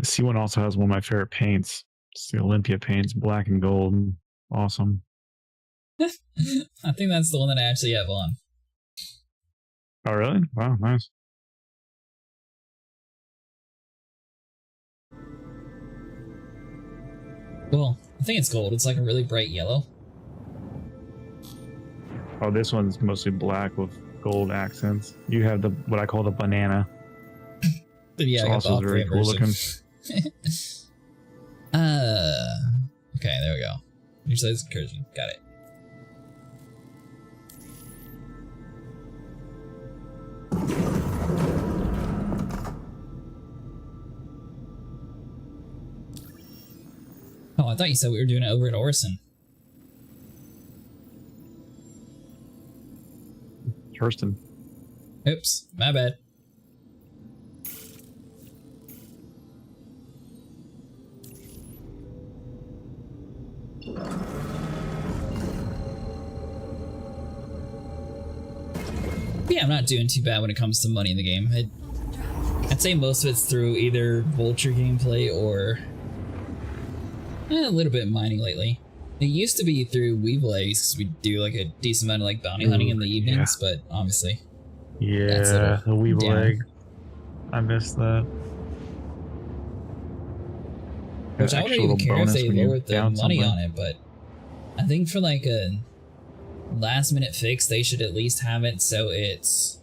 C1 also has one of my favorite paints. It's the Olympia paints, black and gold. Awesome. I think that's the one that I actually have on. Oh, really? Wow, nice. Well, I think it's gold. It's like a really bright yellow. Oh, this one's mostly black with gold accents. You have the what I call the banana. Yeah, it's also very cool looking. Okay, there we go. Your size incursion. Got it. Oh, I thought you said we were doing it over at Orson. Hurston. Oops, my bad. Yeah, I'm not doing too bad when it comes to money in the game. I'd say most of it's through either vulture gameplay or a little bit of mining lately. It used to be through Weevil eggs because we do like a decent amount of like bounty hunting in the evenings, but obviously. Yeah, the Weevil egg. I missed that. Which I wouldn't even care if they lowered the money on it, but I think for like a last minute fix, they should at least have it so it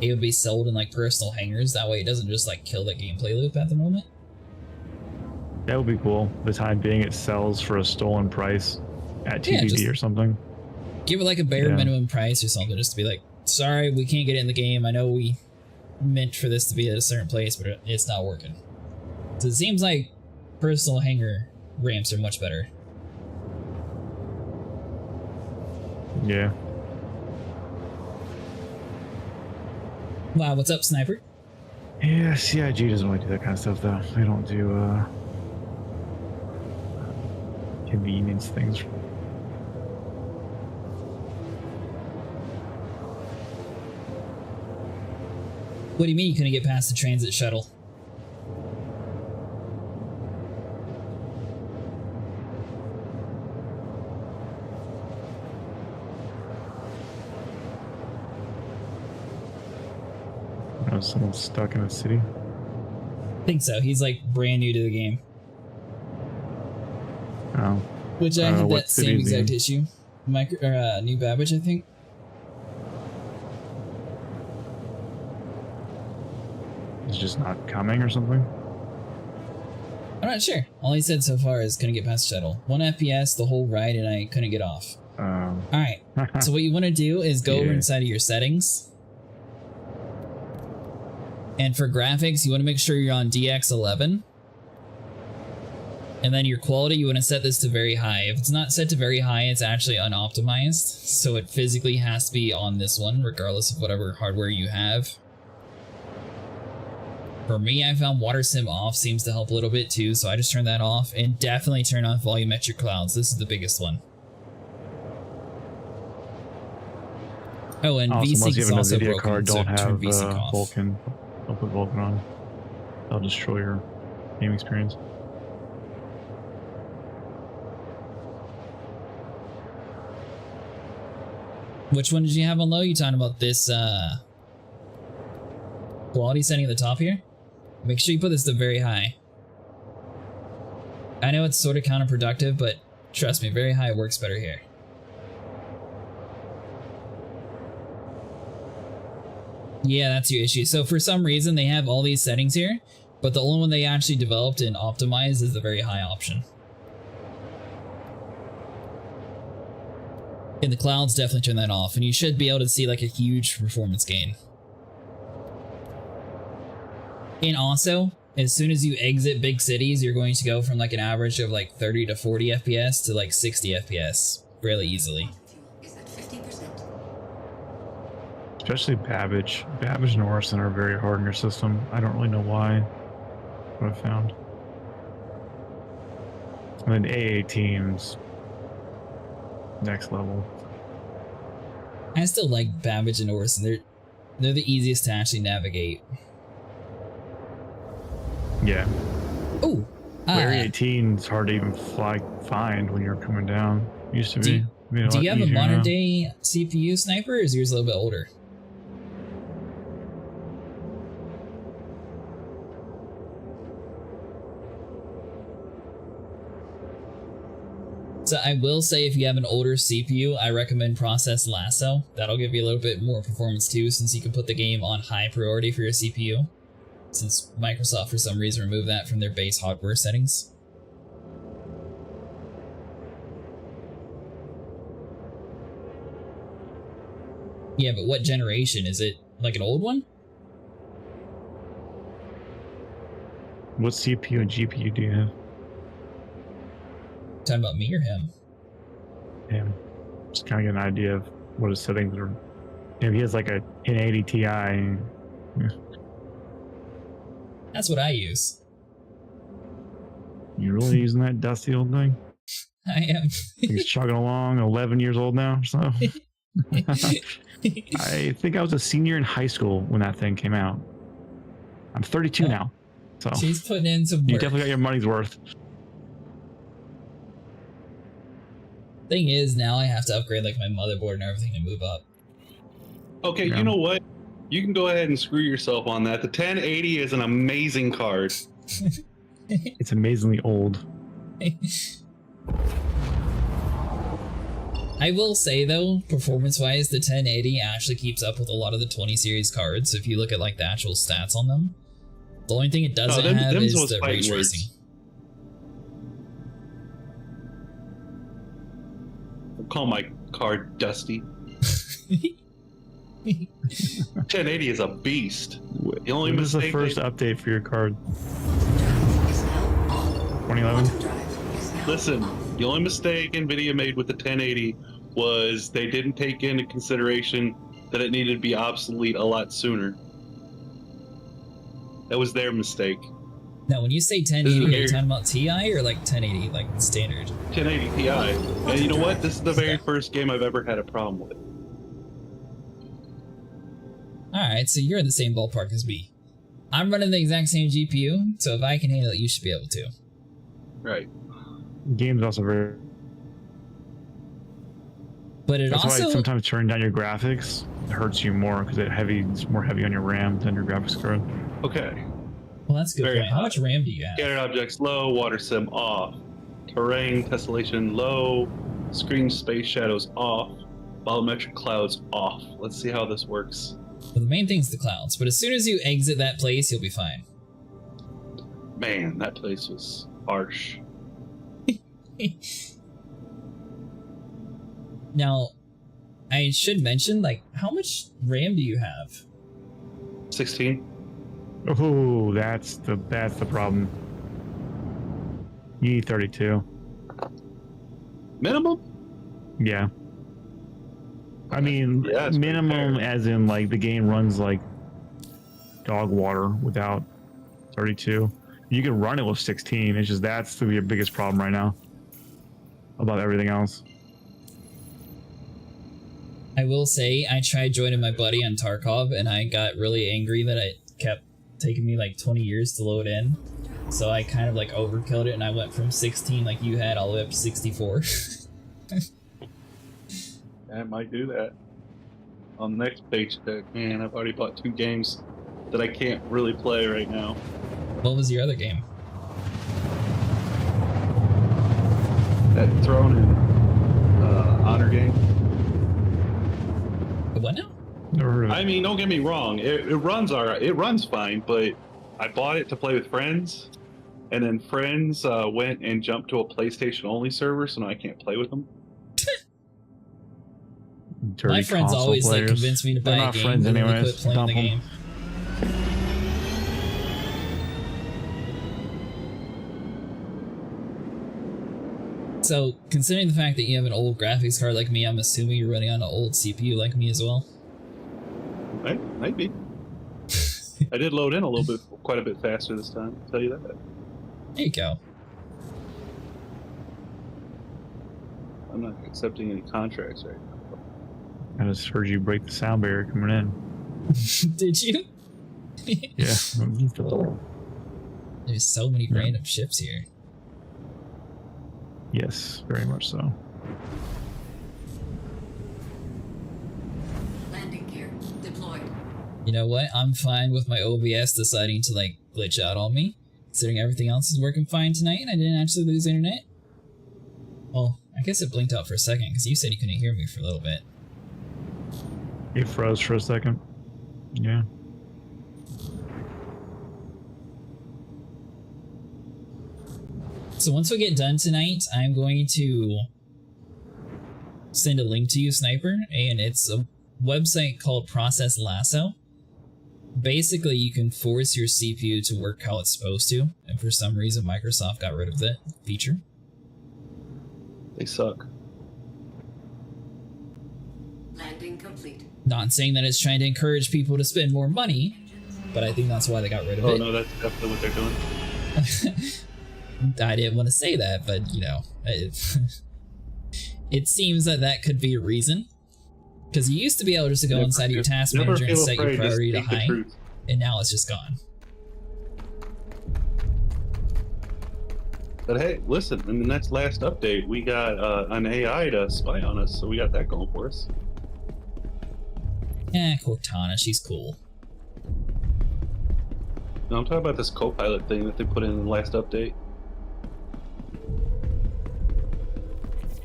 would be sold in like personal hangers. That way it doesn't just like kill the gameplay loop at the moment. That would be cool. The time being it sells for a stolen price at TBD or something. Give it like a bare minimum price or something just to be like, sorry, we can't get it in the game. I know we meant for this to be at a certain place, but it's not working. So it seems like personal hanger ramps are much better. Yeah. Wow, what's up, Sniper? Yeah, CIG doesn't really do that kind of stuff, though. They don't do convenience things. What do you mean you couldn't get past the transit shuttle? Someone's stuck in a city? I think so. He's like brand new to the game. Oh. Which I had that same exact issue. New Babbage, I think. It's just not coming or something? I'm not sure. All he said so far is couldn't get past the shuttle. 1 FPS the whole ride and I couldn't get off. Alright. So what you want to do is go over inside of your settings. And for graphics, you want to make sure you're on DX11. And then your quality, you want to set this to very high. If it's not set to very high, it's actually unoptimized. So it physically has to be on this one, regardless of whatever hardware you have. For me, I found water sim off seems to help a little bit too, so I just turned that off. And definitely turn off volumetric clouds. This is the biggest one. Oh, and VSync is also broken, so turn VSync off. Vulkan. Don't put Vulkan on. They'll destroy your game experience. Which one did you have on low? You talking about this quality setting at the top here? Make sure you put this to very high. I know it's sort of counterproductive, but trust me, very high works better here. Yeah, that's your issue. So for some reason, they have all these settings here, but the only one they actually developed and optimized is the very high option. In the clouds, definitely turn that off, and you should be able to see like a huge performance gain. And also, as soon as you exit big cities, you're going to go from like an average of like 30 to 40 FPS to like 60 FPS really easily. Especially Babbage. Babbage and Orson are very hard in your system. I don't really know why. What I've found. And then A18's next level. I still like Babbage and Orson. They're the easiest to actually navigate. Yeah. Area 18 is hard to even find when you're coming down. It used to be. Do you have a modern day CPU sniper, or is yours a little bit older? So I will say, if you have an older CPU, I recommend Process Lasso. That'll give you a little bit more performance too, since you can put the game on high priority for your CPU. Since Microsoft, for some reason, removed that from their base hardware settings. Yeah, but what generation? Is it like an old one? What CPU and GPU do you have? Talking about me or him? Him. Just kind of get an idea of what his settings are. If he has like a 1080 Ti. Yeah. That's what I use. You really using that dusty old thing? I am. He's chugging along, 11 years old now, so. I think I was a senior in high school when that thing came out. I'm 32 now, so. She's putting in some work. You definitely got your money's worth. Thing is, now I have to upgrade like my motherboard and everything to move up. Okay, yeah. You know what? You can go ahead and screw yourself on that. The 1080 is an amazing card. It's amazingly old. I will say though, performance-wise, the 1080 actually keeps up with a lot of the 20 series cards. If you look at like the actual stats on them, the only thing it doesn't have is the ray tracing. I'll call my card Dusty. 1080 is a beast. The only This is the first update for your card. 2011. Listen, the only mistake NVIDIA made with the 1080 was they didn't take into consideration that it needed to be obsolete a lot sooner. That was their mistake. Now, when you say 1080, are you talking about Ti or like 1080, like standard? 1080 Ti. And you know what? This is the very first game I've ever had a problem with. Alright, so you're in the same ballpark as me. I'm running the exact same GPU, so if I can handle it, you should be able to. Right. Game's also very... But That's why sometimes turning down your graphics hurts you more, because it's more heavy on your RAM than your graphics card. Okay. Well, that's good. Very How much RAM do you have? Scattered objects low, water sim off. Terrain tessellation low. Screen space shadows off. Volumetric clouds off. Let's see how this works. Well, the main thing's the clouds, but as soon as you exit that place, you'll be fine. Man, that place was harsh. Now, I should mention, like, how much RAM do you have? 16. Oh, that's the problem. You need 32. Minimum? Yeah. I mean, yeah, minimum as in like the game runs like dog water without 32. You can run it with 16. It's just that's your biggest problem right now above everything else. I will say I tried joining my buddy on Tarkov and I got really angry that it kept taking me like 20 years to load in. So I kind of like overkilled it and I went from 16 like you had all the way up to 64. I might do that. On the next paycheck, man, I've already bought 2 games that I can't really play right now. What was your other game? That Throne and Honor game. What now? Never heard of it. I mean, don't get me wrong. It runs alright. It runs fine, but I bought it to play with friends, and then friends went and jumped to a PlayStation only server, so now I can't play with them. My friends always like convince me to buy a game and then they quit playing the game. So, considering the fact that you have an old graphics card like me, I'm assuming you're running on an old CPU like me as well. Might be. I did load in a little bit, quite a bit faster this time. I'll tell you that. There you go. I'm not accepting any contracts right now. I just heard you break the sound barrier coming in. Did you? Yeah. There's so many random ships here. Yes, very much so. Landing gear deployed. You know what? I'm fine with my OBS deciding to like glitch out on me, considering everything else is working fine tonight and I didn't actually lose internet. Well, I guess it blinked out for a second because you said you couldn't hear me for a little bit. It froze for a second. Yeah. So once we get done tonight, I'm going to send a link to you, Sniper, and it's a website called Process Lasso. Basically, you can force your CPU to work how it's supposed to, and for some reason Microsoft got rid of that feature. They suck. Landing complete. Not saying that it's trying to encourage people to spend more money, but I think that's why they got rid of it. Oh no, that's definitely what they're doing. I didn't want to say that, but you know, it seems that that could be a reason. Because you used to be able just to go inside your task manager and set your priority to high, and now it's just gone. But hey, listen, in the next last update, we got an AI to spy on us, so we got that going for us. Eh, Cortana, she's cool. No, I'm talking about this co-pilot thing that they put in the last update.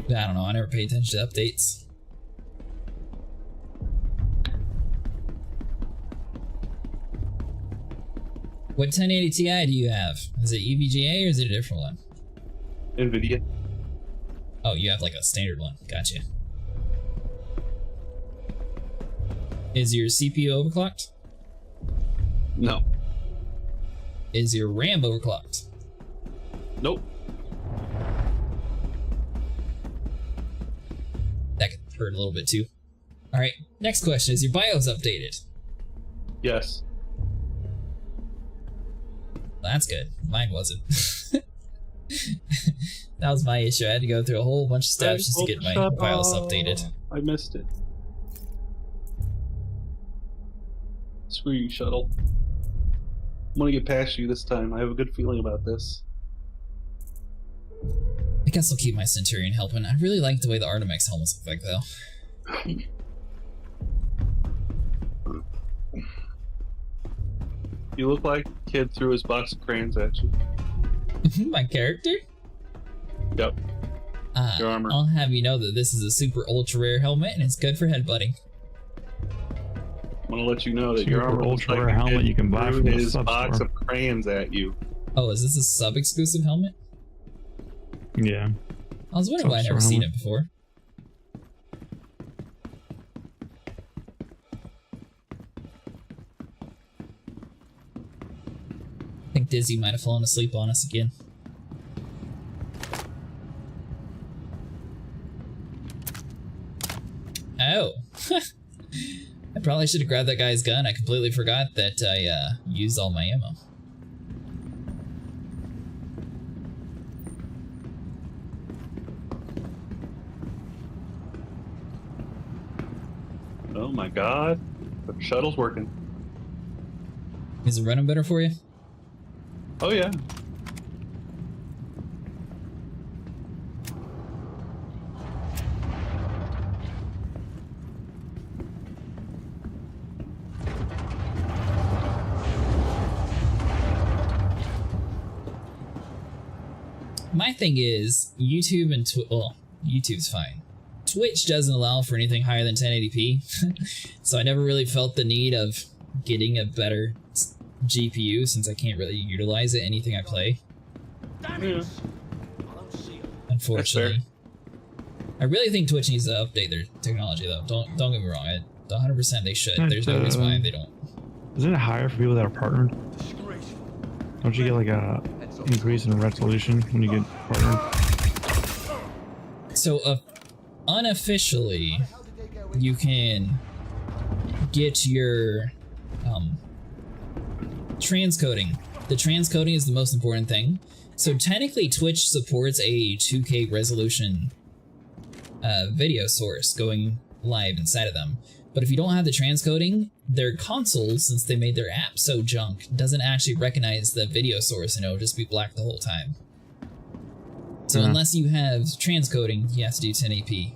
I don't know, I never pay attention to updates. What 1080 Ti do you have? Is it EVGA or is it a different one? NVIDIA. Oh, you have like a standard one. Gotcha. Is your CPU overclocked? No. Is your RAM overclocked? Nope. That could hurt a little bit too. Alright, next question. Is your BIOS updated? Yes. Well, that's good. Mine wasn't. That was my issue. I had to go through a whole bunch of steps just to get my BIOS updated. I missed it. Screw you, Shuttle. I'm gonna get past you this time. I have a good feeling about this. I guess I'll keep my Centurion helping. I really like the way the Artemex helmets look like, though. You look like a kid threw his box of crayons at you. My character? Yep. Your armor. I'll have you know that this is a super ultra rare helmet and it's good for headbutting. I'm gonna let you know that Super your armor ultra looks like rare a helmet kid you can buy threw from the his sub box store. of crayons at you. Oh, is this a sub-exclusive helmet? Yeah. I was wondering why I'd never seen it before. I think Dizzy might have fallen asleep on us again. Oh. I probably should have grabbed that guy's gun. I completely forgot that I used all my ammo. Oh my god. The shuttle's working. Is it running better for you? Oh yeah. My thing is, YouTube and well, YouTube's fine. Twitch doesn't allow for anything higher than 1080p, so I never really felt the need of getting a better GPU since I can't really utilize it in anything I play. Yeah. Unfortunately. I really think Twitch needs to update their technology though. Don't get me wrong. 100% they should. There's no reason why they don't. Isn't it higher for people that are partnered? Don't you get like a increase in resolution when you get partnered? So unofficially, you can get your transcoding. The transcoding is the most important thing. So technically Twitch supports a 2K resolution video source going live inside of them. But if you don't have the transcoding, their console, since they made their app so junk, doesn't actually recognize the video source and it'll just be black the whole time. So unless you have transcoding, you have to do 1080p.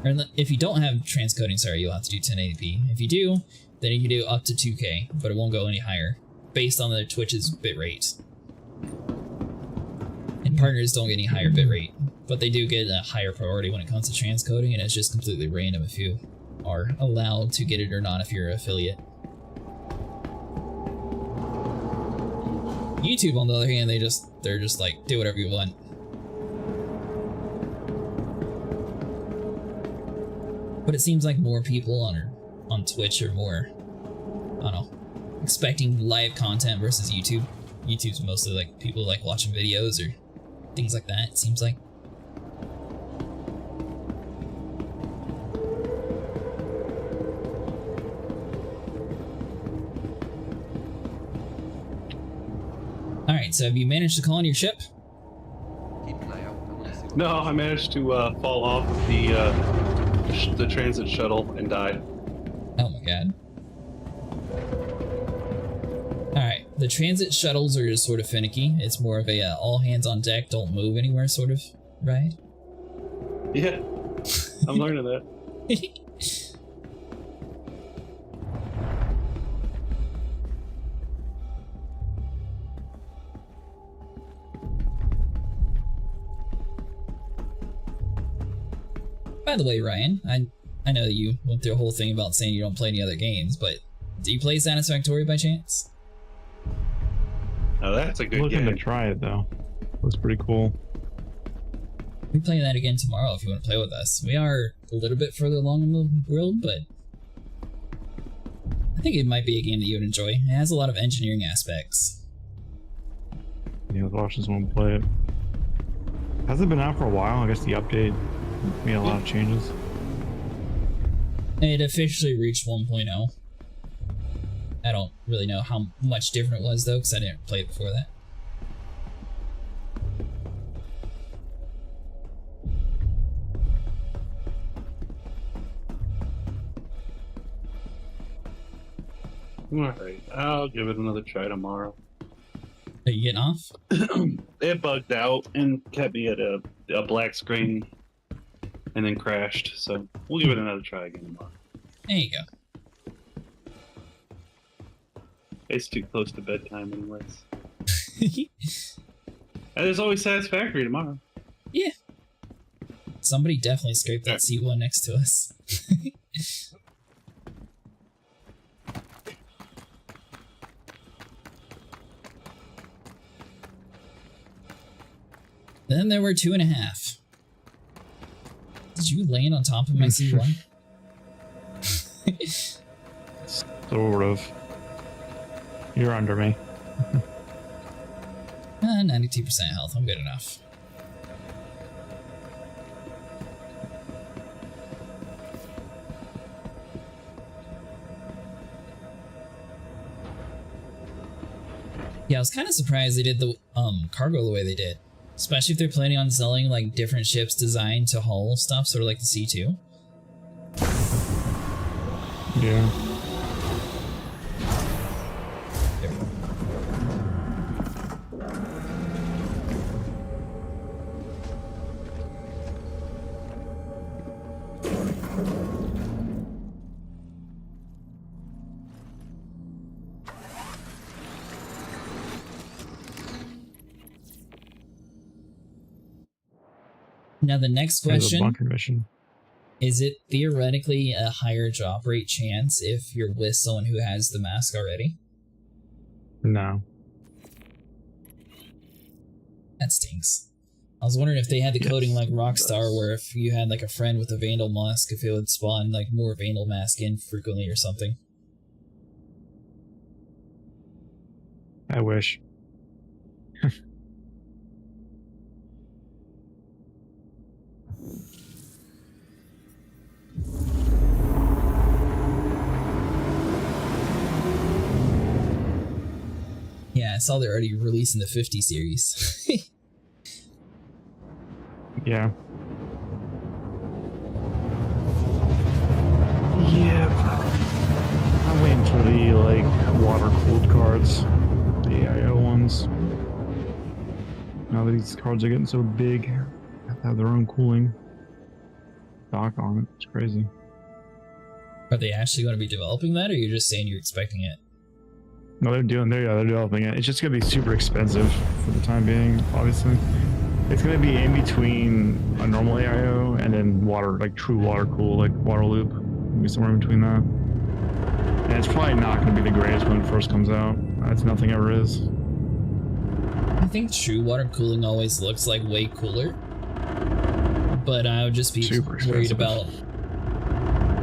Or if you don't have transcoding, sorry, you'll have to do 1080p. If you do, then you can do up to 2K, but it won't go any higher, based on the Twitch's bitrate. And partners don't get any higher bitrate, but they do get a higher priority when it comes to transcoding, and it's just completely random if you are allowed to get it or not if you're an affiliate. YouTube, on the other hand, they're just like, do whatever you want. But it seems like more people on Twitch are more, I don't know, expecting live content versus YouTube. YouTube's mostly like people like watching videos or things like that, it seems like. Alright, so have you managed to call on your ship? No, I managed to fall off the transit shuttle and die. Oh my god. Alright, the transit shuttles are just sort of finicky. It's more of a all hands on deck, don't move anywhere sort of ride. Yeah, I'm learning that. By the way, Ryan, I know that you went through a whole thing about saying you don't play any other games, but do you play Satisfactory by chance? Oh, that's a good Looking game. to try it though. Looks pretty cool. We're playing that again tomorrow if you want to play with us. We are a little bit further along in the world, but I think it might be a game that you would enjoy. It has a lot of engineering aspects. Yeah, I was watching someone play it. Has it been out for a while? I guess the update made a lot of changes. It officially reached 1.0. I don't really know how much different it was though, because I didn't play it before that. Alright, I'll give it another try tomorrow. Are you getting off? It bugged out and kept me at a black screen and then crashed, so we'll give it another try again tomorrow. There you go. It's too close to bedtime anyways. And there's always Satisfactory tomorrow. Yeah. Somebody definitely scraped that C1 next to us. Then there were 2.5. Did you land on top of my C1? Sort of. You're under me. 92% health, I'm good enough. Yeah, I was kind of surprised they did the cargo the way they did. Especially if they're planning on selling like different ships designed to haul stuff, sort of like the C2. Yeah. Now the next question, bunker mission. Is it theoretically a higher drop rate chance if you're with someone who has the mask already? No. That stinks. I was wondering if they had the coding like Rockstar, where if you had like a friend with a Vandal mask, if it would spawn like more Vandal mask in frequently or something. I wish. Yeah, I saw they're already releasing the 50 series. Yeah. Yep. I'm waiting for the like water cooled cards, the AIO ones. Now that these cards are getting so big, they have to have their own cooling dock on it. It's crazy. Are they actually going to be developing that, or you're just saying you're expecting it? No, they're developing it. It's just gonna be super expensive for the time being, obviously. It's gonna be in between a normal AIO and then water, like true water cool, like water loop. It'll be somewhere in between that. And it's probably not gonna be the greatest when it first comes out. It's nothing ever is. I think true water cooling always looks like way cooler. But I would just be worried about...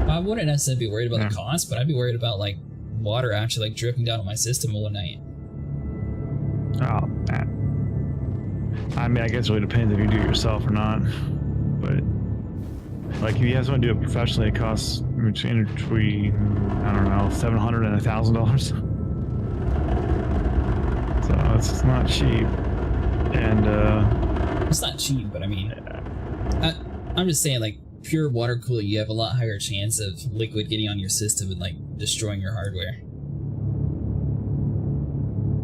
I wouldn't necessarily be worried about the cost, but I'd be worried about like water actually like dripping down on my system one night. Oh, man. I mean, I guess it really depends if you do it yourself or not. But like, if you have someone do it professionally, it costs between I don't know, $700 and $1,000. So it's not cheap. And it's not cheap, but I mean, I'm just saying, like, pure water cooling, you have a lot higher chance of liquid getting on your system and like destroying your hardware.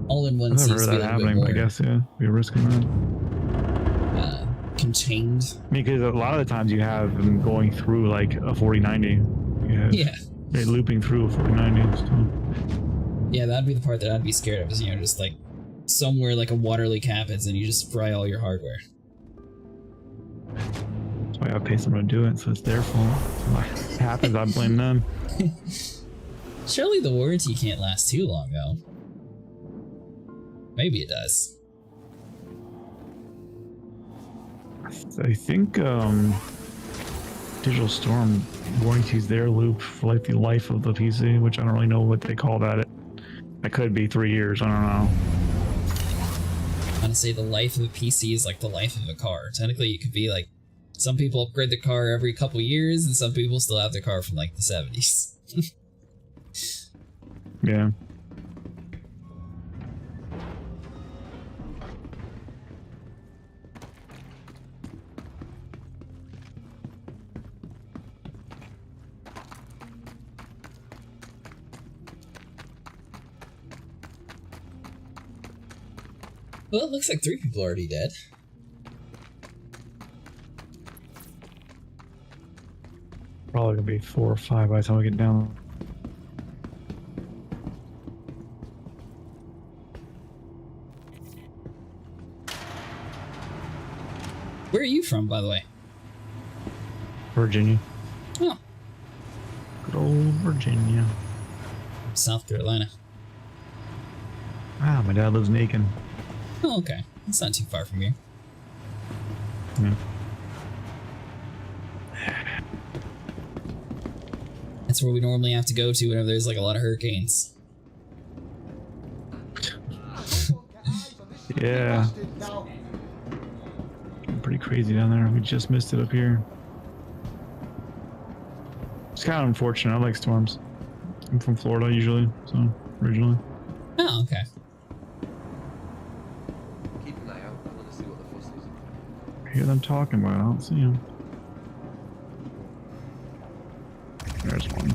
All in one seems to be a little bit more. I guess, yeah, be a risk in that. Contained. Because a lot of the times you have them going through like a 4090. Yeah. They're looping through a 4090 still. Yeah, that'd be the part that I'd be scared of, is, you know, just like somewhere like a water leak happens and you just fry all your hardware. That's why I pay someone to do it, so it's their fault. If it happens, I blame them. Surely the warranty can't last too long, though. Maybe it does. I think Digital Storm warranties their loop for like the life of the PC, which I don't really know what they call that. It could be 3 years, I don't know. I'm gonna say the life of a PC is like the life of a car. Technically, it could be like, some people upgrade the car every couple years, and some people still have their car from like the 70s. Yeah. Well, it looks like 3 people are already dead. Probably gonna be 4 or 5 by the time we get down. Where are you from, by the way? Virginia. Oh. Good old Virginia. South Carolina. Ah, my dad lives in Aiken. Oh, okay. It's not too far from here. Yeah. That's where we normally have to go to whenever there's like a lot of hurricanes. Yeah. Pretty crazy down there. We just missed it up here. It's kind of unfortunate. I like storms. I'm from Florida usually, so originally. Oh, okay. Keep an eye out. I want to see what the fuss is. I hear them talking, but I don't see them. There's one.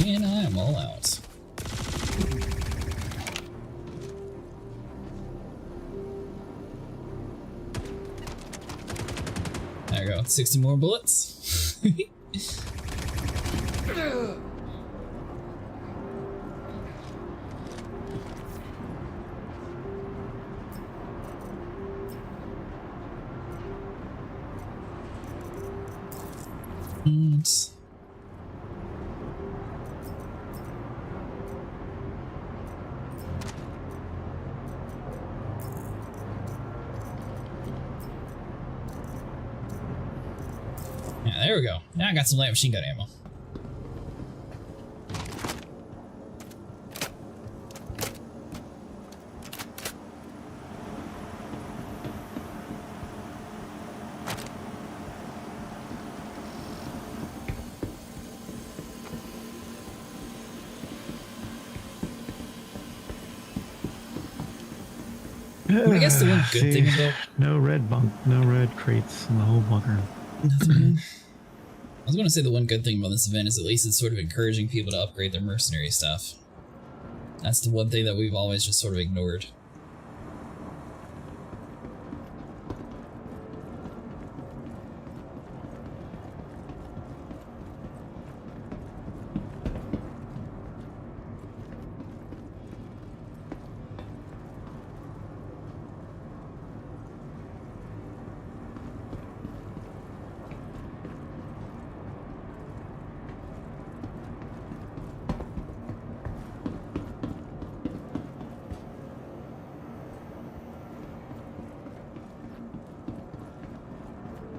And I'm all out. There we go. 60 more bullets. And yeah, there we go. Now I got some light machine gun ammo. I guess the one good thing about no red crates in the whole bunker. Nothing. I was going to say the one good thing about this event is at least it's sort of encouraging people to upgrade their mercenary stuff. That's the one thing that we've always just sort of ignored.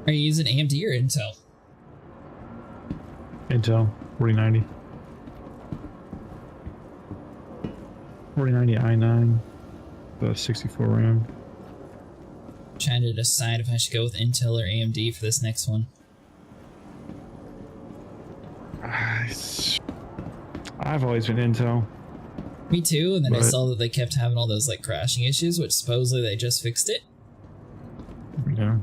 Are you using AMD or Intel? Intel 4090. 4090 i9, the 64 RAM. Trying to decide if I should go with Intel or AMD for this next one. I've always been Intel. Me too, and then I saw that they kept having all those like crashing issues, which supposedly they just fixed it. Yeah.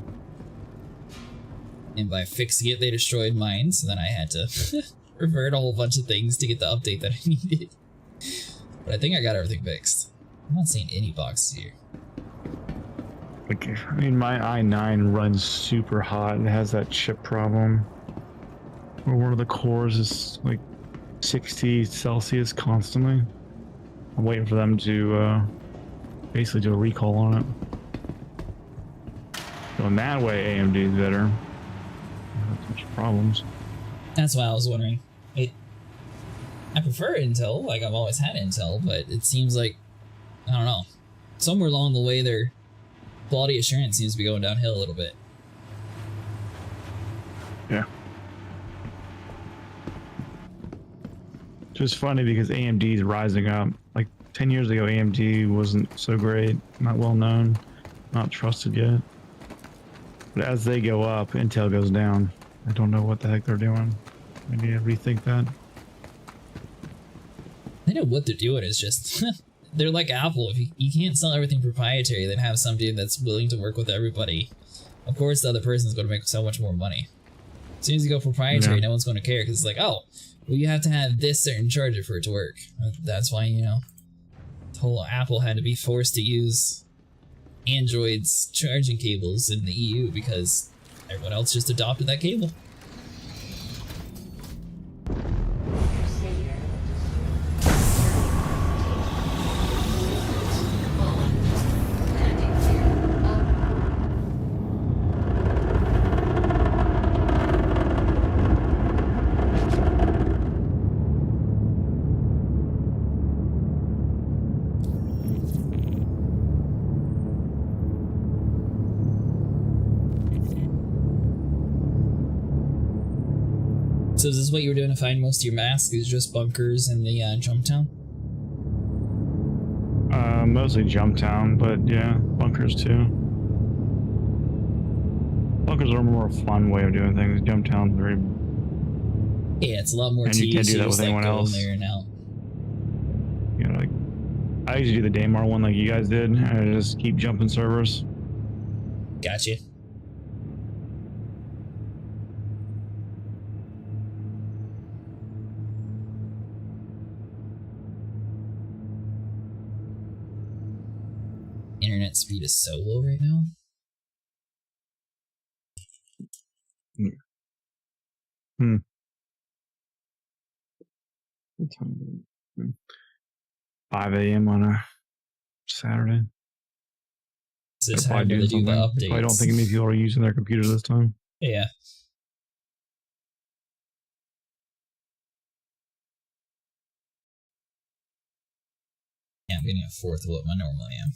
And by fixing it, they destroyed mine, so then I had to revert a whole bunch of things to get the update that I needed. But I think I got everything fixed. I'm not seeing any boxes here. Like, I mean, my i9 runs super hot. It has that chip problem where one of the cores is like 60 Celsius constantly. I'm waiting for them to basically do a recall on it. So in that way, AMD is better. Not much problems. That's why I was wondering. I prefer Intel, like I've always had Intel, but it seems like, I don't know, somewhere along the way their quality assurance seems to be going downhill a little bit. Yeah. Just funny because AMD is rising up. Like 10 years ago, AMD wasn't so great, not well known, not trusted yet. But as they go up, Intel goes down. I don't know what the heck they're doing. I need to rethink that. I know what they're doing is just, they're like Apple. If you can't sell everything proprietary, then have somebody that's willing to work with everybody. Of course, the other person's going to make so much more money. As soon as you go proprietary, no one's going to care because it's like, oh, well, you have to have this certain charger for it to work. That's why, you know, the whole Apple had to be forced to use Android's charging cables in the EU because everyone else just adopted that cable. So is this what you were doing to find most of your masks? Is just bunkers in the jump town? Mostly jump town, but yeah, bunkers too. Bunkers are a more fun way of doing things. Jump town's very... Yeah, it's a lot more and you can't do that with anyone else. There and out. You know, like, I usually do the Daymar one like you guys did, and I just keep jumping servers. Gotcha. Internet speed is so low right now. What time is it? 5 a.m. on a Saturday. So it's hard to do the updates. I don't think many people are using their computers this time. Yeah. Yeah, I'm getting a fourth of what I normally am.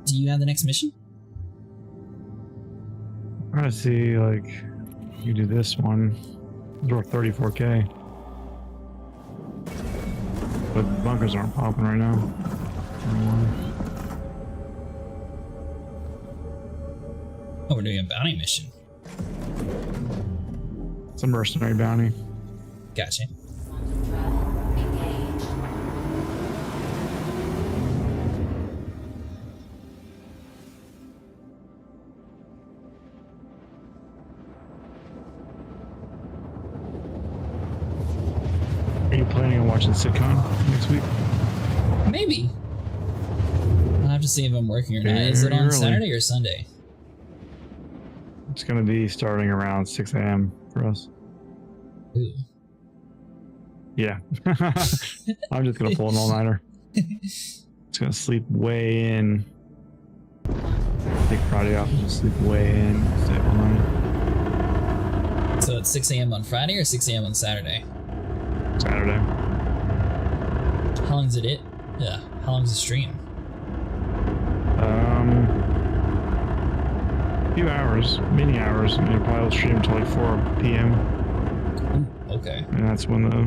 Do you have the next mission? I'm trying to see, like, you do this one. It's worth 34K. the bunkers aren't popping right now. Oh, we're doing a bounty mission. It's a mercenary bounty. Gotcha. Are you planning on watching SitCon next week? Maybe. I'll have to see if I'm working or not. Is it on early. Saturday or Sunday? It's going to be starting around 6 a.m. for us. Ooh. Yeah. I'm just going to pull an all-nighter. It's going to sleep way in. Take Friday off and just sleep way in. Stay up all night. So it's 6 a.m. on Friday or 6 a.m. on Saturday? Saturday. How long is it? Yeah. How long is the stream? A few hours, many hours. I mean, it'll probably stream until like 4 p.m. Ooh, okay. And that's when the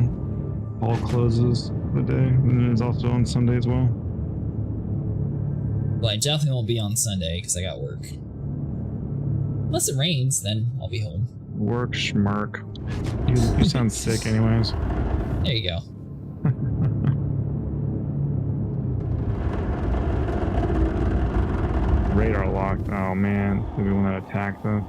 hall closes the day. And then it's also on Sunday as well. Well, I definitely won't be on Sunday because I got work. Unless it rains, then I'll be home. Work schmark. You sound sick anyways. There you go. Radar locked. Oh man, maybe one that attacked us.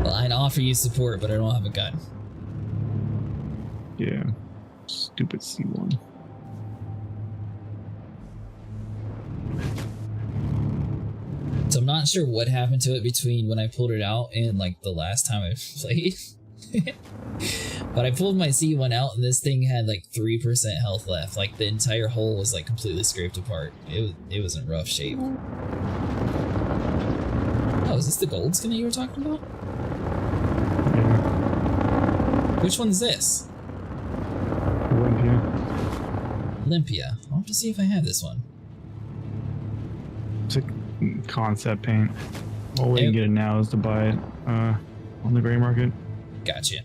Well, I'd offer you support, but I don't have a gun. Yeah. Stupid C1. So I'm not sure what happened to it between when I pulled it out and like the last time I played. But I pulled my C1 out and this thing had like 3% health left. Like the entire hull was like completely scraped apart. It was in rough shape. Oh, is this the gold skin that you were talking about? Yeah. Which one's this? Olympia. Olympia. I'll have to see if I have this one. It's a concept paint. All way to get it now is to buy it on the gray market. Gotcha.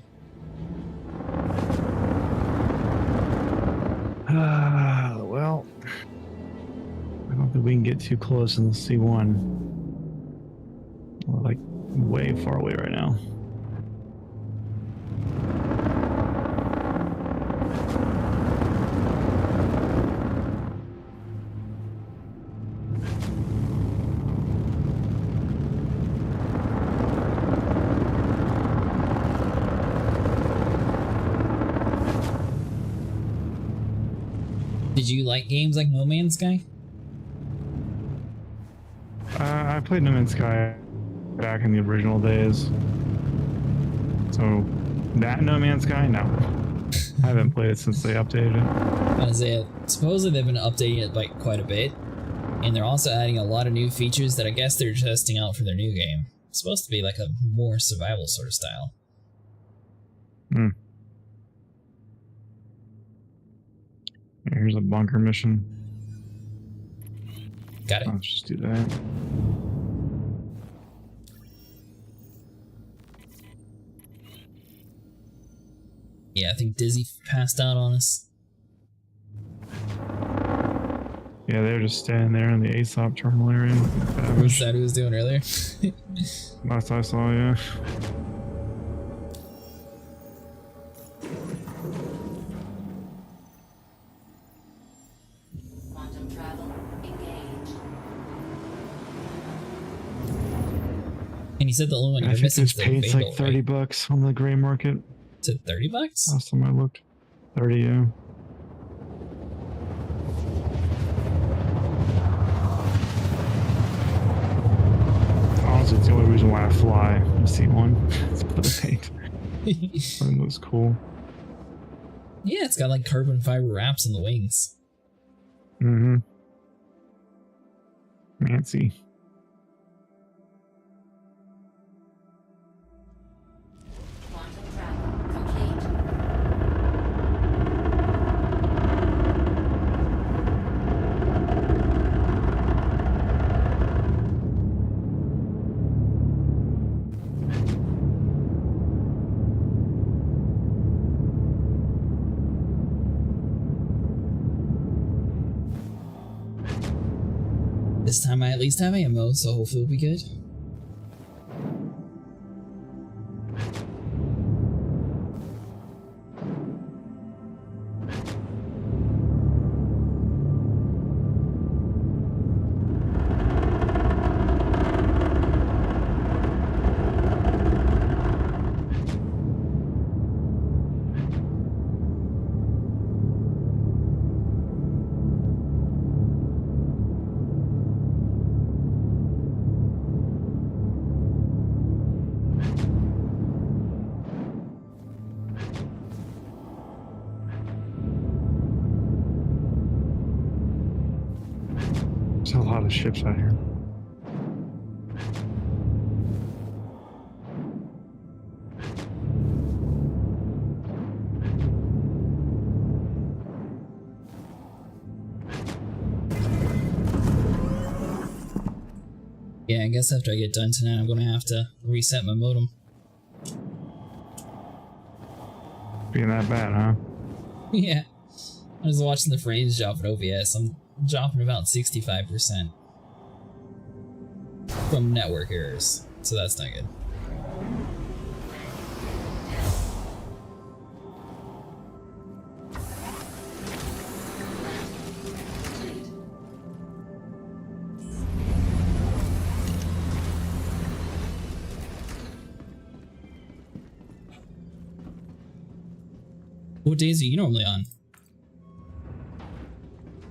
Well, I don't think we can get too close in the C1. We're like way far away right now. Did you like games like No Man's Sky? I played No Man's Sky back in the original days. So, that No Man's Sky? No. I haven't played it since they updated it. Supposedly they've been updating it like quite a bit. And they're also adding a lot of new features that I guess they're testing out for their new game. It's supposed to be like a more survival sort of style. Hmm. Here's a bunker mission. Got it. Let's just do that. Yeah, I think Dizzy passed out on us. Yeah, they're just standing there in the ASOP terminal area. Was that what he was doing earlier? Last I saw, yeah. And he said the only one I you're think missing this is the paint's Vandal, like 30 right? bucks on the gray market. To 30 bucks? Last time I looked. 30, yeah. Honestly, it's the only reason why I fly. You see one? It's for the paint. It looks cool. Yeah, it's got like carbon fiber wraps on the wings. Mm-hmm. Fancy. at least have ammo, so hopefully we'll be good. There's a lot of ships out here. Yeah, I guess after I get done tonight, I'm gonna have to reset my modem. Being that bad, huh? Yeah. I was watching the frames drop in OBS. I'm dropping about 65% from network errors, so that's not good. What days are you normally on?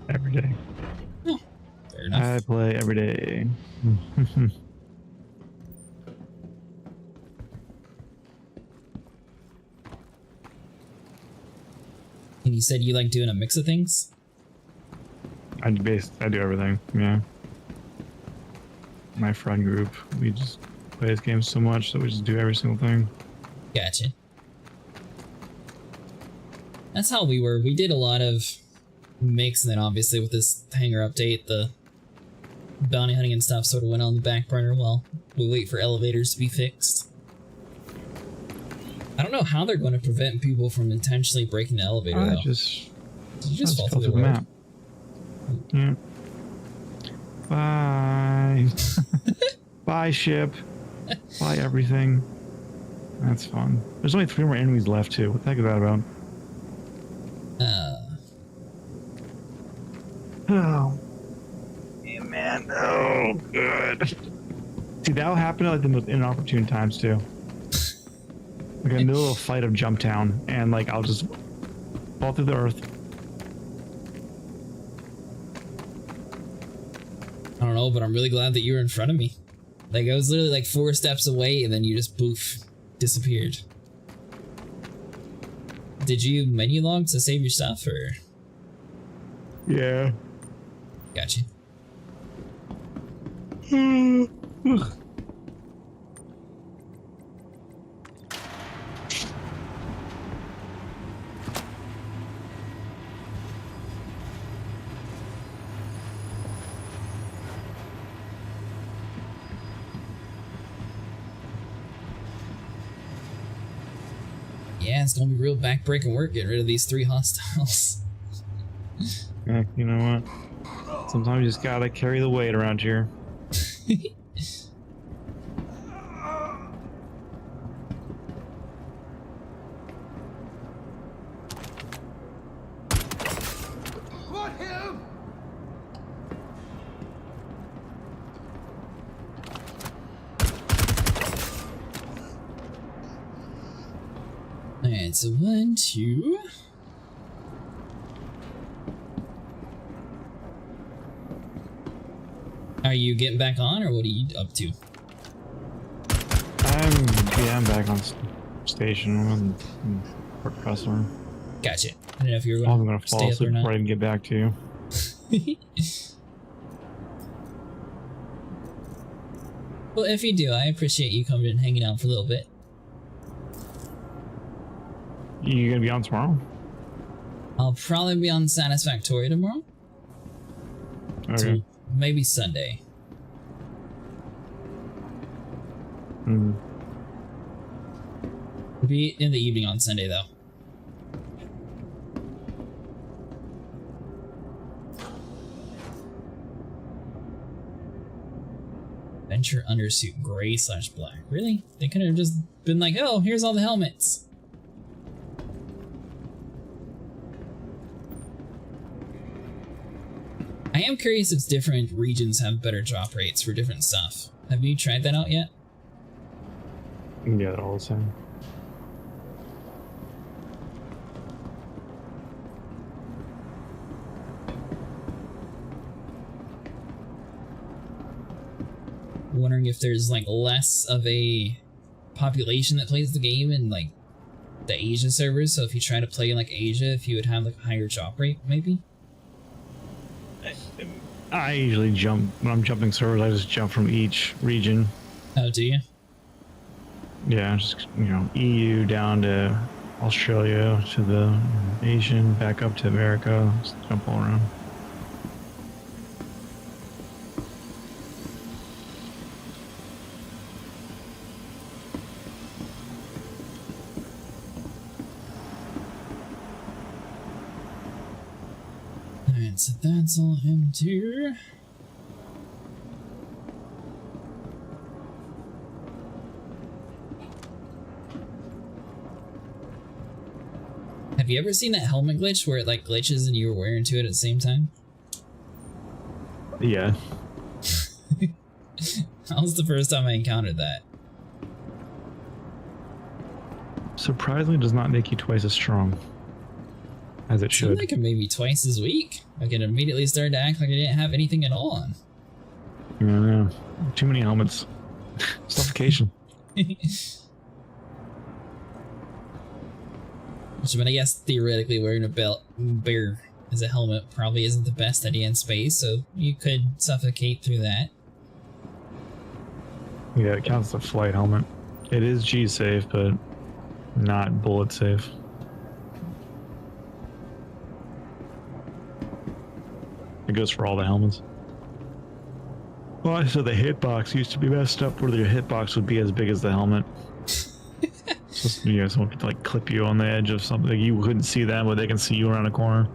Every day. Oh, fair enough. I play every day. And you said you like doing a mix of things? I do everything, yeah. My friend group, we just play this game so much that we just do every single thing. Gotcha. That's how we were. We did a lot of mix, and then obviously with this hangar update, the bounty hunting and stuff sort of went on the back burner while we wait for elevators to be fixed. I don't know how they're going to prevent people from intentionally breaking the elevator, though. Did you just fall through the map? Yeah. Bye. Bye, ship. Bye, everything. That's fun. There's only 3 more enemies left, too. What the heck is that about? Oh. Yeah, man. Oh, good. See, that'll happen at like the most inopportune times, too. Like in the middle of a fight of Jump Town, and like I'll just fall through the earth. I don't know, but I'm really glad that you were in front of me. Like, I was literally like 4 steps away, and then you just poof, disappeared. Did you menu log to save your stuff, or? Yeah. Gotcha. Yeah, it's gonna be real backbreaking work getting rid of these 3 hostiles. Heck, you know what? Sometimes you just gotta carry the weight around here. Alright, so 1, 2. Are you getting back on, or what are you up to? I'm back on station. I'm on Port Customer. Gotcha. I don't know if you were going to fall asleep before I can get back to you. Well, if you do, I appreciate you coming and hanging out for a little bit. You gonna be on tomorrow? I'll probably be on Satisfactory tomorrow. Okay. So maybe Sunday. Mm. It'll be in the evening on Sunday, though. Venture undersuit gray / black. Really? They could have just been like, oh, here's all the helmets. I am curious if different regions have better drop rates for different stuff. Have you tried that out yet? Yeah, they're all the same. Wondering if there's like less of a population that plays the game in like the Asia servers, so if you try to play in like Asia, if you would have like a higher drop rate, maybe? I usually jump, when I'm jumping servers, I just jump from each region. Oh, do you? Yeah, just, you know, EU down to Australia, to the Asian, back up to America, just jump all around. Alright, so that's all empty. Have you ever seen that helmet glitch where it like glitches and you were wearing to it at the same time? Yeah. That was the first time I encountered that. Surprisingly, does not make you twice as strong as it should. Seemed like it maybe twice as weak. Like it immediately started to act like I didn't have anything at all on. Yeah, too many helmets. Suffocation. Which, I mean, I guess theoretically wearing a bear as a helmet probably isn't the best idea in space, so you could suffocate through that. Yeah, it counts as a flight helmet. It is G safe, but not bullet safe. It goes for all the helmets. Well, I said the hitbox used to be messed up where your hitbox would be as big as the helmet. Just, you know, someone could like clip you on the edge of something. You couldn't see them, but they can see you around a corner,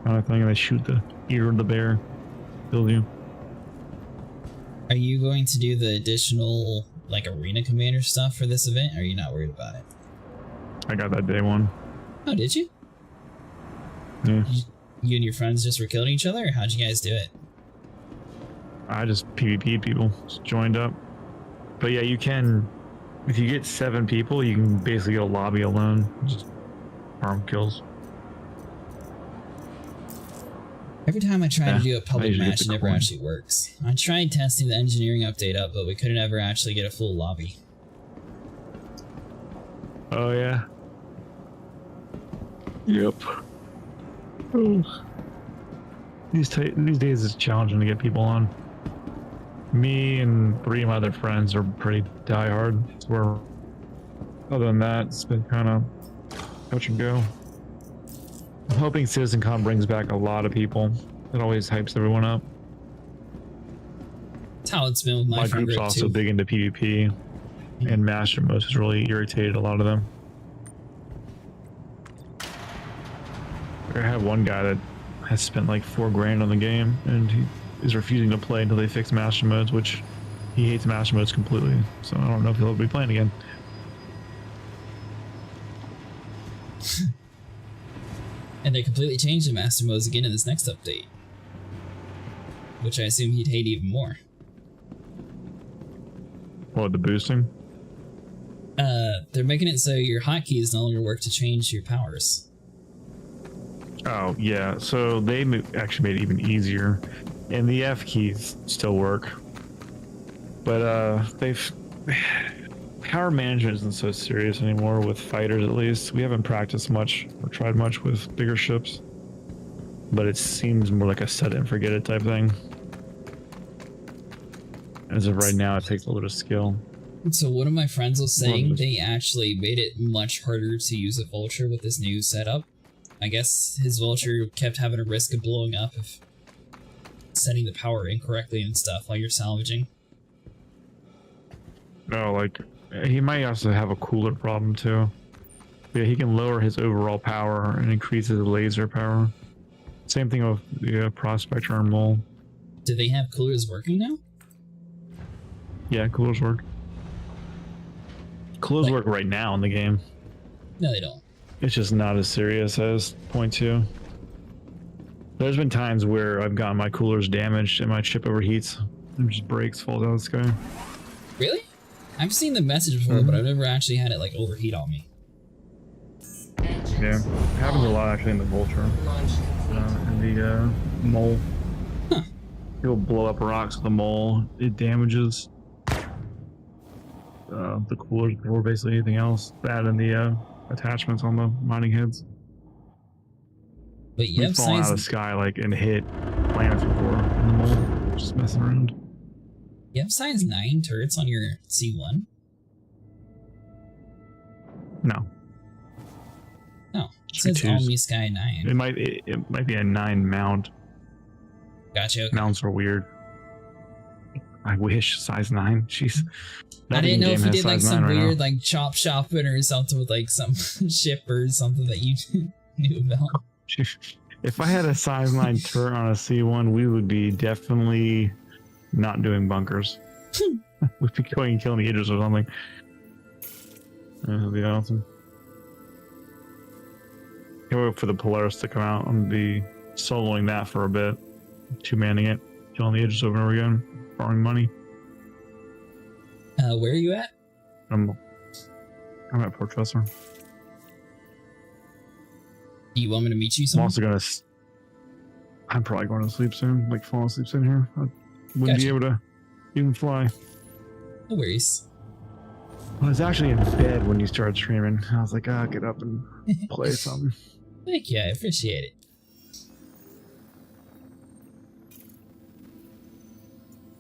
kind of thing, and they shoot the ear of the bear, kill you. Are you going to do the additional like arena commander stuff for this event? Or are you not worried about it? I got that day one. Oh, did you? Yeah. You and your friends just were killing each other, or how'd you guys do it? I just PvP'd people, just joined up. But yeah, you can, if you get 7 people, you can basically get a lobby alone, just farm kills. Every time I try to do a public match, it never actually works. I tried testing the engineering update up, but we couldn't ever actually get a full lobby. Oh yeah. Yep. These days it's challenging to get people on. Me and 3 of my other friends are pretty diehard. So other than that, it's been kind of touch and go. I'm hoping CitizenCon brings back a lot of people. It always hypes everyone up. That's how it's been with my friend group's group also too. big into PvP, and Master Mode has really irritated a lot of them. I have one guy that has spent like $4 grand on the game, and he is refusing to play until they fix Master Modes, which he hates Master Modes completely. So I don't know if he'll ever be playing again. And they completely changed the master modes again in this next update, which I assume he'd hate even more. What, the boosting? They're making it so your hotkeys no longer work to change your powers. Oh yeah, so they actually made it even easier, and the F keys still work, but they've power management isn't so serious anymore with fighters. At least we haven't practiced much or tried much with bigger ships, but it seems more like a set it and forget it type thing. As of right now, it takes a little skill. So one of my friends was saying they actually made it much harder to use a vulture with this new setup. I guess his vulture kept having a risk of blowing up if setting the power incorrectly and stuff while you're salvaging. No, like he might also have a cooler problem too. Yeah, he can lower his overall power and increase his laser power. Same thing with the Prospector and Mole. Do they have coolers working now? Yeah, coolers work. Coolers work right now in the game. No, they don't. It's just not as serious as point 2. There's been times where I've gotten my coolers damaged and my chip overheats and just breaks, falls out of the sky. Really? I've seen the message before, but I've never actually had it like overheat on me. Yeah, it happens a lot actually in the vulture, in the mole. Huh. People blow up rocks with the mole. It damages the coolers before basically anything else. That and the attachments on the mining heads. But you have fallen out of the sky like and hit planets before in the mole, just messing around. You have size 9 turrets on your C1? No. No, it says Omni Sky 9. It might be a 9 mount. Gotcha. Okay. Mounts are weird. I wish size 9. Jeez. I didn't know if you did like some weird like chop shopping or something with like some ship or something that you knew about. If I had a size 9 turret on a C1, we would be definitely not doing bunkers. We'd be going and killing the Idris or something. That would be awesome. Can't wait for the Polaris to come out. I'm gonna be soloing that for a bit. 2-manning it, killing the Idris over and over again, borrowing money. Where are you at? I'm at Port Tressor. Do you want me to meet you I'm somewhere? also gonna. I'm probably going to sleep soon. Like falling asleep soon here. I wouldn't be able to even fly. No worries. I was actually in bed when you started streaming. I was like, I'll get up and play something. Thank you, I appreciate it.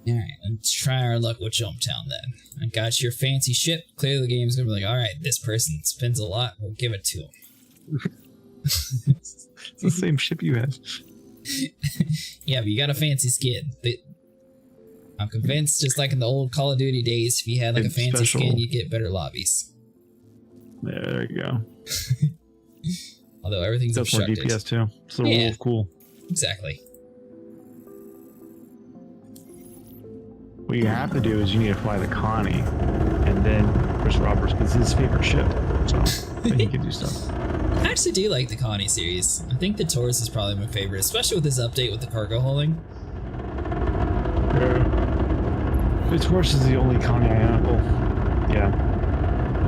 Alright, let's try our luck with Jumptown then. I got your fancy ship. Clearly the game's gonna be like, alright, this person spends a lot, we'll give it to him. It's the same ship you have. Yeah, but you got a fancy skin. I'm convinced, just like in the old Call of Duty days, if you had like a fancy skin, you'd get better lobbies. Yeah, there you go. Although everything's obstructed. More DPS too. So yeah, cool. Exactly. What you have to do is you need to fly the Connie, and then Chris Roberts, because it's his favorite ship. So then he can do stuff. I actually do like the Connie series. I think the Taurus is probably my favorite, especially with this update with the cargo hauling. The Taurus is the only Connie I have. Well, yeah.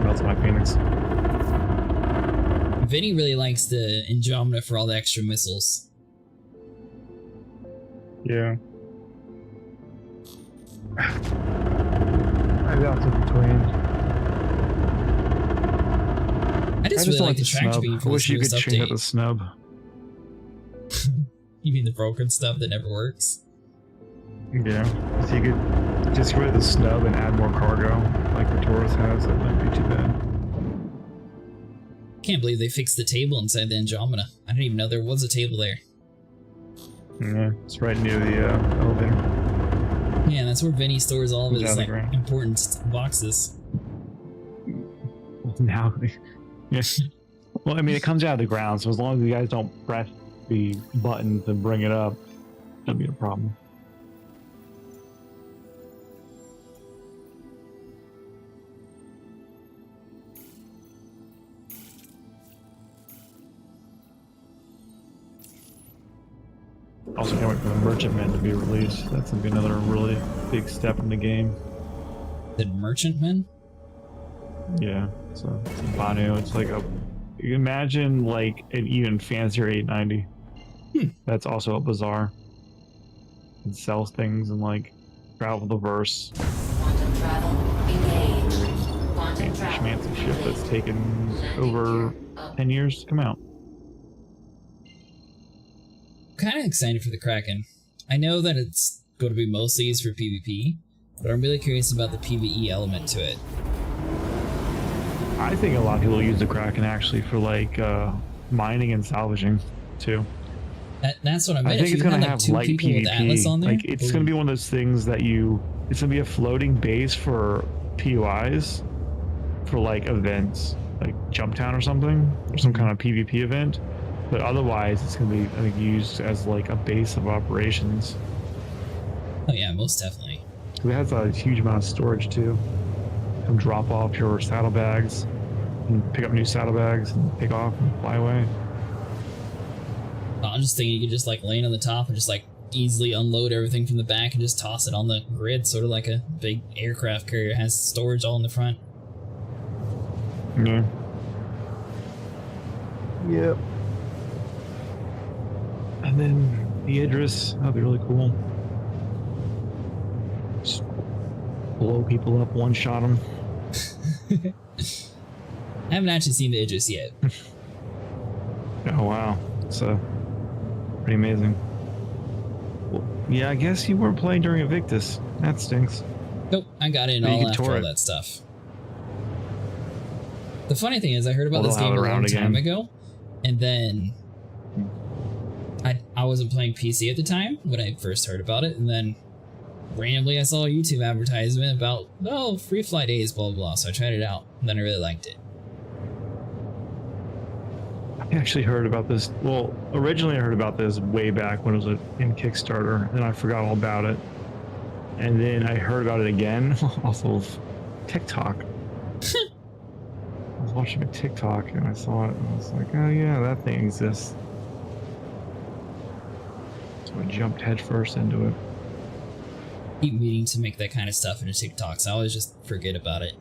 That's my Phoenix. Vinny really likes the Andromeda for all the extra missiles. Yeah. I got in between. I just really like the track speed. I wish you could change out the snub. You mean the broken stuff that never works? Yeah. So you could just get rid of the snub and add more cargo, like the Taurus has. That might be too bad. Can't believe they fixed the table inside the Andromeda. I didn't even know there was a table there. Yeah, it's right near the elevator. Yeah, that's where Vinny stores all of his like important boxes. Now, yeah. Well, I mean, it comes out of the ground, so as long as you guys don't press the button to bring it up, that'll be a problem. Also can't wait for the Merchantman to be released. That's gonna be another really big step in the game. The Merchantman? Yeah, so it's a Banu. It's like a, you imagine like an even fancier 890. That's also a bazaar. It sells things and like travel the verse. Quantum travel engaged. Quantum travel schmancy ship that's taken over 10 years to come out. Kind of excited for the Kraken. I know that it's going to be mostly used for PvP, but I'm really curious about the PvE element to it. I think a lot of people use the Kraken actually for like mining and salvaging too. That's what I meant. I think it's going to have light PvP. Like it's going to be one of those things that it's going to be a floating base for POIs for like events, like Jumptown or something, or some kind of PvP event. But otherwise, it's going to be, I think, used as like a base of operations. Oh yeah, most definitely. It has a huge amount of storage too. You can drop off your saddlebags and pick up new saddlebags and take off and fly away. I'm just thinking you could just like land on the top and just like easily unload everything from the back and just toss it on the grid, sort of like a big aircraft carrier has storage all in the front. Yeah. Yep. And then the Idris, that'd be really cool. Just blow people up, one-shot them. I haven't actually seen the Idris yet. Oh wow, it's pretty amazing. Well, yeah, I guess you weren't playing during Invictus. That stinks. Nope, I got in all after all that stuff. The funny thing is, I heard about this game a long time ago, and then I wasn't playing PC at the time when I first heard about it, and then randomly I saw a YouTube advertisement about, oh, free flight days, blah, blah, blah, so I tried it out, and then I really liked it. I actually heard about this, well, originally I heard about this way back when it was in Kickstarter, and I forgot all about it. And then I heard about it again, off of TikTok. I was watching a TikTok and I saw it and I was like, oh yeah, that thing exists. So I jumped headfirst into it. Keep meaning to make that kind of stuff into TikToks. I always just forget about it.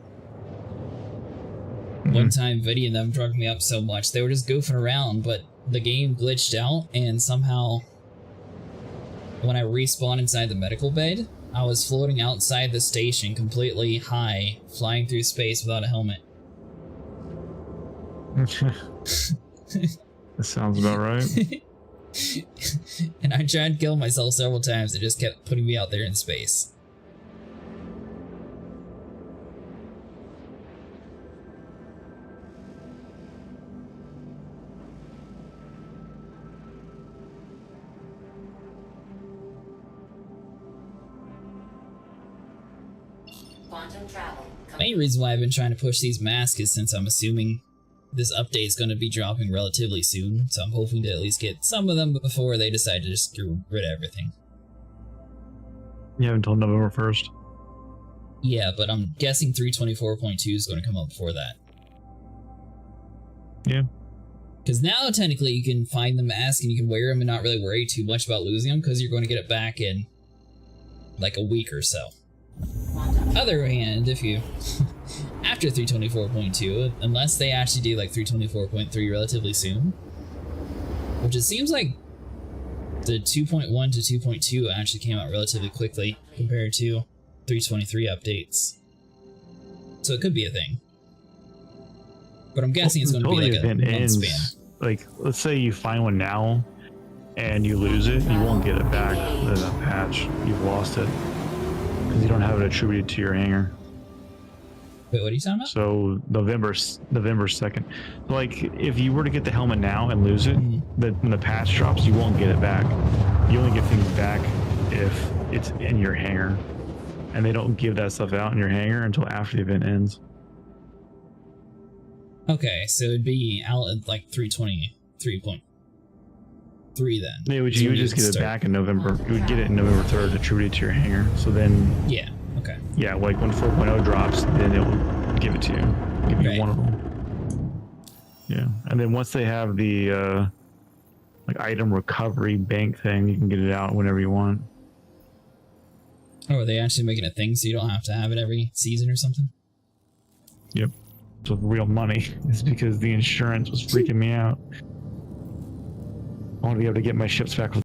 One time, Viddy and them drug me up so much, they were just goofing around, but the game glitched out, and somehow, when I respawned inside the medical bed, I was floating outside the station completely high, flying through space without a helmet. That sounds about right. And I tried to kill myself several times, it just kept putting me out there in space. The main reason why I've been trying to push these masks is since I'm assuming this update is going to be dropping relatively soon, so I'm hoping to at least get some of them before they decide to just get rid of everything. You have until November 1st. Yeah, but I'm guessing 324.2 is going to come up before that. Yeah. Because now, technically, you can find the mask and you can wear them and not really worry too much about losing them, because you're going to get it back in like a week or so. Other hand, if you after 324.2, unless they actually do like 324.3 relatively soon, which it seems like the 2.1 to 2.2 actually came out relatively quickly compared to 323 updates, so it could be a thing. But I'm guessing it's going to be like a month span. Like, let's say you find one now and you lose it, you won't get it back in a patch. You've lost it. Because you don't have it attributed to your hangar. Wait, what are you talking about? So November 2nd. Like, if you were to get the helmet now and lose it, when the patch drops, you won't get it back. You only get things back if it's in your hangar. And they don't give that stuff out in your hangar until after the event ends. Okay, so it'd be out at like 323.3 then. Yeah, you would just get it back in November. You would get it in November 3rd attributed to your hangar. So then... Yeah, okay. Yeah, like when 4.0 drops, then it will give it to you. Give you one of them. Yeah, and then once they have the like item recovery bank thing, you can get it out whenever you want. Oh, are they actually making a thing so you don't have to have it every season or something? Yep. So real money is because the insurance was freaking me out. I want to be able to get my ships back with